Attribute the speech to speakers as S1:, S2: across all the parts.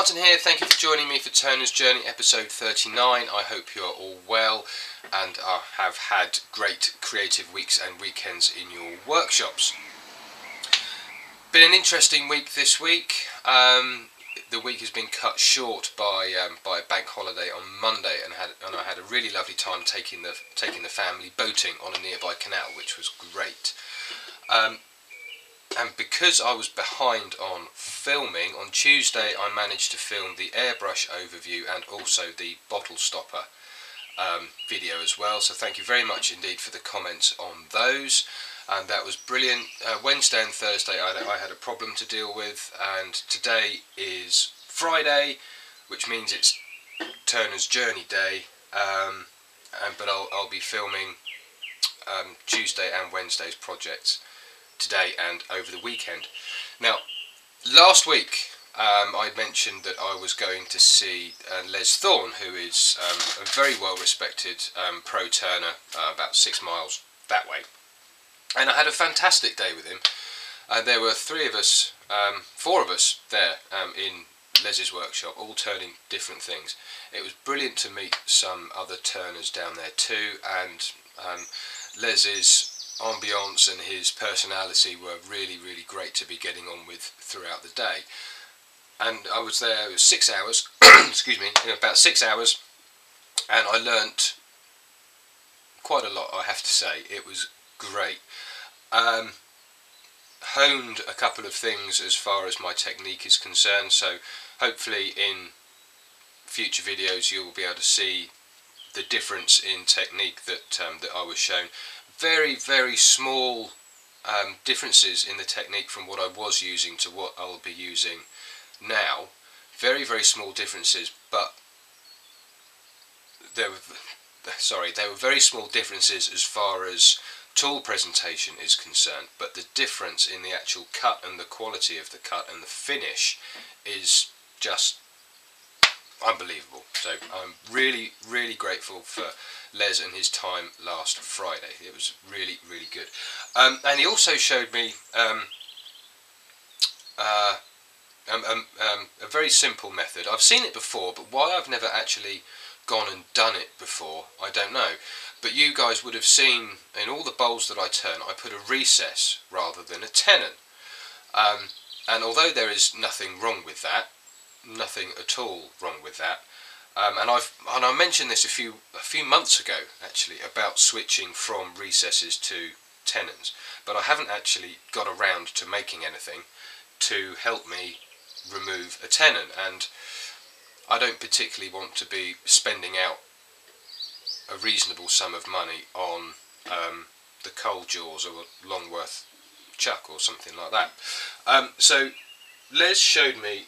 S1: Martin here, thank you for joining me for Turner's Journey episode 39. I hope you are all well and have had great creative weeks and weekends in your workshops. Been an interesting week this week. The week has been cut short by a bank holiday on Monday, and I had a really lovely time taking the family boating on a nearby canal, which was great. And because I was behind on filming, on Tuesday I managed to film the airbrush overview and also the bottle stopper video as well, so thank you very much indeed for the comments on those, and that was brilliant. Wednesday and Thursday I had a problem to deal with, and today is Friday, which means it's Turner's Journey day, but I'll be filming Tuesday and Wednesday's projects today and over the weekend. Now, last week I mentioned that I was going to see Les Thorne, who is a very well respected pro turner about 6 miles that way, and I had a fantastic day with him. There were 4 of us there in Les's workshop, all turning different things. It was brilliant to meet some other turners down there too, and Les's ambience and his personality were really great to be getting on with throughout the day. And I was there, it was 6 hours, excuse me, about 6 hours, and I learnt quite a lot, I have to say. It was great. Honed a couple of things as far as my technique is concerned, so hopefully in future videos you'll be able to see the difference in technique that I was shown. Very small differences in the technique from what I was using to what I'll be using now. Very small differences, but there were very small differences as far as tool presentation is concerned, but the difference in the actual cut and the quality of the cut and the finish is just unbelievable. So I'm really grateful for Les and his time last Friday. It was really good. And he also showed me a very simple method. I've seen it before, but why I've never actually gone and done it before, I don't know. But you guys would have seen in all the bowls that I turn, I put a recess rather than a tenon. And although there is nothing wrong with that, nothing at all wrong with that, and I mentioned this a few months ago actually about switching from recesses to tenons, but I haven't actually got around to making anything to help me remove a tenon, and I don't particularly want to be spending out a reasonable sum of money on the coal jaws or a Longworth chuck or something like that. So Les showed me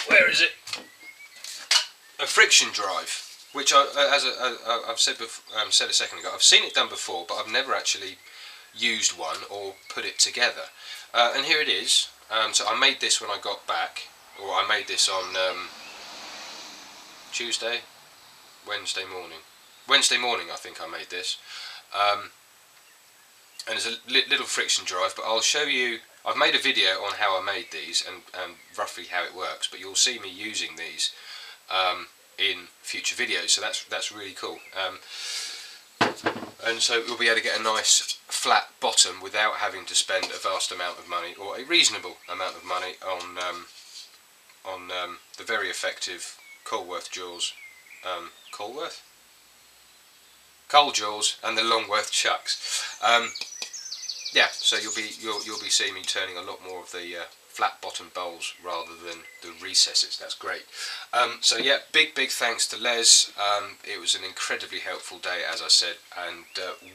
S1: where is it? A friction drive, which I've said a second ago, I've seen it done before, but I've never actually used one or put it together. And here it is. So I made this when I got back, or I made this on Wednesday morning I think I made this. And it's a little friction drive, but I'll show you. I've made a video on how I made these and roughly how it works, but you'll see me using these in future videos, so that's really cool. And so we'll be able to get a nice flat bottom without having to spend a vast amount of money, or a reasonable amount of money, on the very effective Colworth jaws, coal jaws, and the Longworth chucks. Yeah, so you'll be seeing me turning a lot more of the flat bottom bowls rather than the recesses. That's great. So yeah, big thanks to Les. It was an incredibly helpful day, as I said, and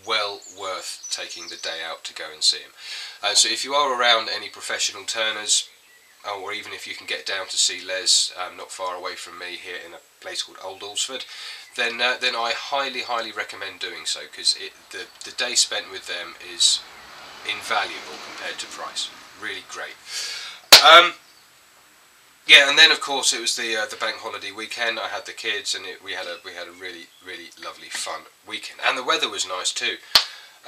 S1: well worth taking the day out to go and see him. So if you are around any professional turners, or even if you can get down to see Les not far away from me here in a place called Old Alresford, then I highly recommend doing so, because the day spent with them is invaluable compared to price. Really great. Yeah, and then of course it was the bank holiday weekend. I had the kids, and we had a really lovely fun weekend, and the weather was nice too.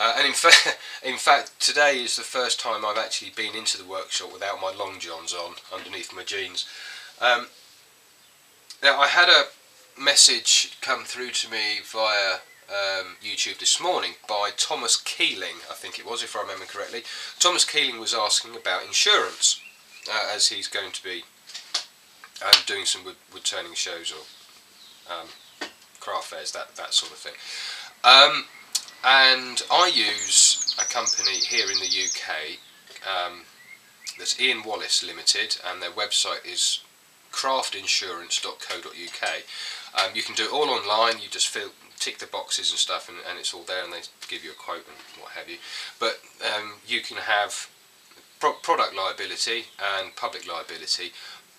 S1: And in fact, today is the first time I've actually been into the workshop without my long johns on underneath my jeans. Now, I had a message come through to me via YouTube this morning by Thomas Keeling, I think it was, if I remember correctly. Thomas Keeling was asking about insurance, as he's going to be doing some wood turning shows or craft fairs, that sort of thing. And I use a company here in the UK that's Ian Wallace Limited, and their website is craftinsurance.co.uk. You can do it all online. You just tick the boxes and stuff, and it's all there, and they give you a quote and what have you. But you can have product liability and public liability,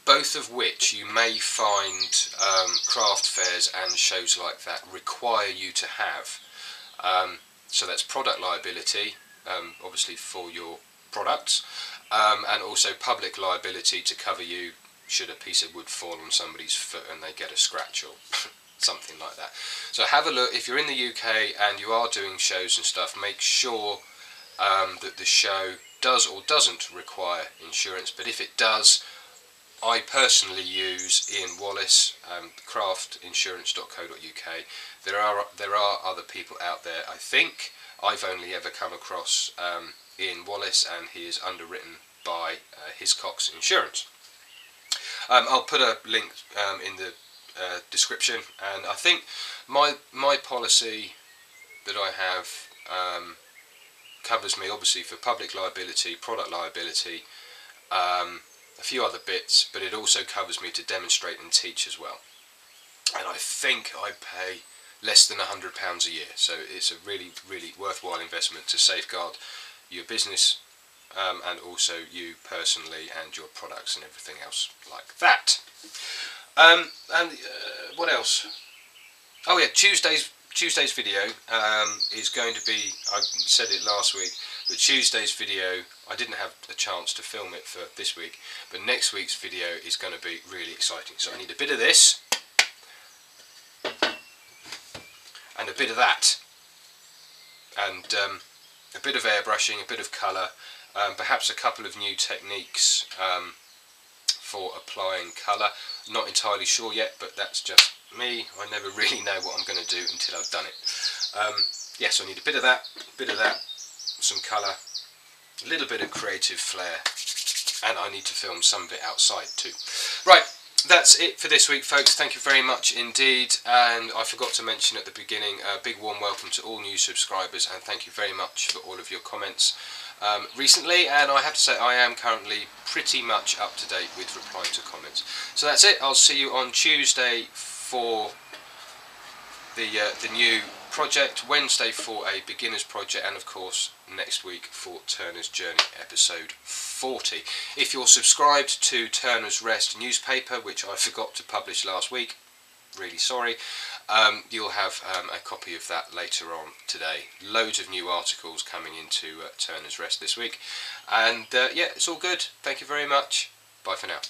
S1: both of which you may find craft fairs and shows like that require you to have. So that's product liability, obviously for your products, and also public liability to cover you should a piece of wood fall on somebody's foot and they get a scratch or something like that. So have a look. If you're in the UK and you are doing shows and stuff, make sure that the show does or doesn't require insurance. But if it does, I personally use Ian Wallace, craftinsurance.co.uk. There are other people out there. I think I've only ever come across Ian Wallace, and he is underwritten by Hiscox Insurance. I'll put a link in the description, and I think my policy that I have covers me obviously for public liability, product liability, a few other bits, but it also covers me to demonstrate and teach as well. And I think I pay less than £100 a year, so it's a really worthwhile investment to safeguard your business and also you personally and your products and everything else like that. What else? Oh yeah, Tuesday's video is going to be, I said it last week, but Tuesday's video, I didn't have a chance to film it for this week, but next week's video is going to be really exciting. So I need a bit of this and a bit of that, and a bit of airbrushing, a bit of colour, perhaps a couple of new techniques for applying colour. Not entirely sure yet, but that's just me. I never really know what I'm going to do until I've done it. Yes, I need a bit of that, some colour, a little bit of creative flair, and I need to film some of it outside too. Right, that's it for this week, folks. Thank you very much indeed, and I forgot to mention at the beginning, a big warm welcome to all new subscribers, and thank you very much for all of your comments recently. And I have to say I am currently pretty much up to date with replying to comments. So that's it. I'll see you on Tuesday for the new project, Wednesday for a beginner's project, and of course next week for Turner's Journey episode 40. If you're subscribed to Turner's Rest newspaper, which I forgot to publish last week, really sorry, you'll have a copy of that later on today. Loads of new articles coming into Turner's Rest this week, and yeah, it's all good. Thank you very much. Bye for now.